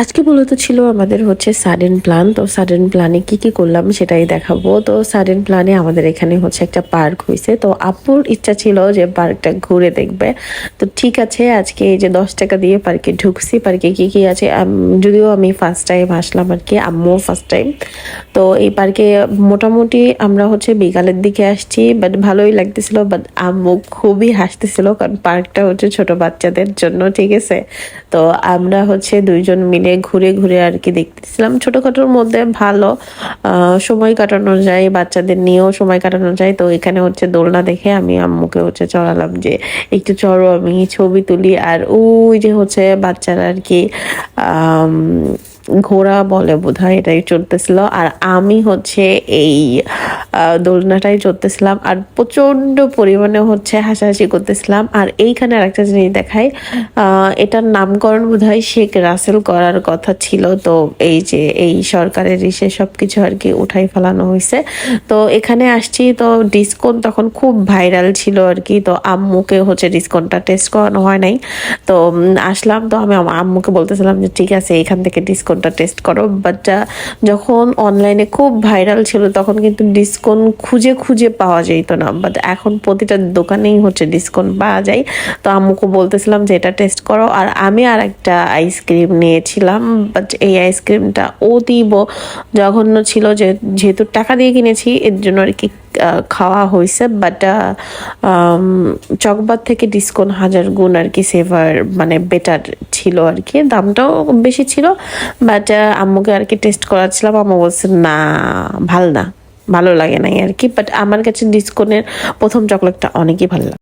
আজকে মূলত ছিল আমাদের হচ্ছে সাডেন প্ল্যান। তো সাডেন প্ল্যানে কি কি করলাম সেটাই দেখাবো। তো সাডেন প্ল্যানে আমাদের এখানে হচ্ছে একটা পার্ক হয়েছে, তো আপুর ইচ্ছা ছিল যে পার্কটা ঘুরে দেখবে। তো ঠিক আছে, আজকে এই যে 10 টাকা দিয়ে পার্কে ঢুকছি। পার্কে কি কি আছে, যদিও আমি ফার্স্ট টাইম আসলাম আর কি, আম্মু ফার্স্ট টাইম। তো এই পার্কে মোটামুটি আমরা হচ্ছে বিকালের দিকে আসছি, বাট ভালোই লাগতেছিল। বাট আম্মু খুবই হাসতেছিল, কারণ পার্কটা হচ্ছে ছোট বাচ্চাদের জন্য, ঠিক আছে। তো আমরা হচ্ছে দুইজন মিলে ঘুরে ঘুরে আর কি দেখতেছিলাম। ছোটখাটোর মধ্যে ভালো সময় কাটানো যায়, বাচ্চাদের নিয়েও সময় কাটানো যায়। তো এখানে হচ্ছে দোলনা দেখে আমি আম্মুকে হচ্ছে চড়ালাম যে একটু চড়ো, আমি ছবি তুলি। আর ওই যে হচ্ছে বাচ্চারা আর কি আহ ঘোড়া বলে বোধহয়, এটাই চড়তেছিল। আর আমি হচ্ছে এই দোলনাটাই চড়তেছিলাম, আর প্রচন্ড পরিমাণে হচ্ছে হাসাহাসি করতেছিলাম। আর এইখানে আরেকটা জিনিস দেখাই, এটার নামকরণ বোধহয় শেখ রাসেল করার কথা ছিল। তো এই যে এই সরকারের ইসে সবকিছু আর কি উঠাই ফেলানো হয়েছে। তো এখানে আসছি, তো ডিসকন তখন খুব ভাইরাল ছিল আর কি। তো আম্মুকে হচ্ছে ডিসকনটা টেস্ট করানো হয় নাই। তো আসলাম, তো আমি আমার আম্মুকে বলতেছিলাম যে ঠিক আছে এখান থেকে ডিসকনটা টেস্ট করো। বাট যখন অনলাইনে খুব ভাইরাল ছিল তখন কিন্তু ডিসকন খুঁজে খুঁজে পাওয়া যেত না, বাট এখন প্রতিটা দোকানেই হচ্ছে ডিসকন পাওয়া যায়। তো আম্মুকে বলতেছিলাম যে এটা টেস্ট করো। আর আমি আর একটা আইসক্রিম নিয়েছিলাম, বাট এই আইসক্রিমটা অতীব জঘন্য ছিল, যে যেহেতু টাকা দিয়ে কিনেছি এর জন্য আর কি খাওয়া হয়েছে। বাট চকবাদ থেকে ডিসকন 1000 গুণ আর কি সেভার, মানে বেটার ছিল আর কি। দামটাও বেশি ছিল, বাট আম্মুকে আর কি টেস্ট করাচ্ছিলাম। আম্মু বলছে না, ভালো না, ভালো লাগে নাই আর কি। বাট আমার কাছে ডিসকনের প্রথম চকলেটটা অনেকই ভালো লাগে।